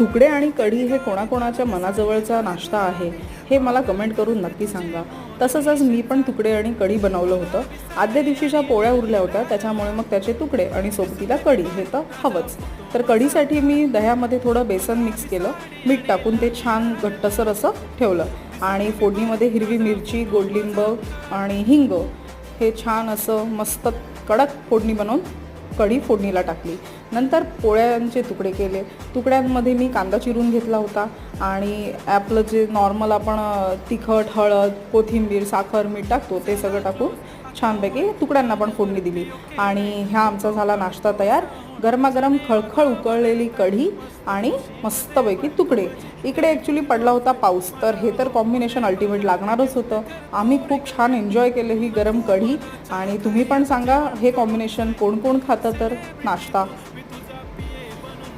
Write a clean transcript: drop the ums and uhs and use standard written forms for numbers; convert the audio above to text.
तुकडे आणि कढी हे कोणाकोणाच्या मनाजवळचा नाश्ता आहे हे मला कमेंट करून नक्की सांगा. तसंच आज मी पण तुकडे आणि कढी बनवलं होतं. आदल्या दिवशीच्या पोळ्या उरल्या होत्या, त्याच्यामुळे मग त्याचे तुकडे आणि सोबतीला कढी हे तर हवंच. तर कढीसाठी मी दह्यामध्ये थोडं बेसन मिक्स केलं, मीठ टाकून ते छान घट्टसर असं ठेवलं आणि फोडणीमध्ये हिरवी मिरची, गोडलिंब आणि हिंग हे छान असं मस्त कडक फोडणी बनवून कढी फोडणीला टाकली. नंतर पोळ्यांचे तुकडे केले. तुकड्यांमध्ये मी कांदा चिरून घेतला होता आणि आपलं जे नॉर्मल आपण तिखट, हळद, कोथिंबीर, साखर, मीठ टाकतो ते सगळं टाकून छानपैकी तुकड्यांना पण फोडणी दिली आणि ह्या आमचा झाला नाश्ता तयार. गरमागरम खळखळ उकळलेली कढी आणि मस्तपैकी तुकडे. इकडे ॲक्च्युली पडला होता पाऊस, तर हे तर कॉम्बिनेशन अल्टिमेट लागणारच होतं. आम्ही खूप छान एन्जॉय केलं ही गरम कढी आणि तुम्ही पण सांगा हे कॉम्बिनेशन कोण कोण खातं तर नाश्ता.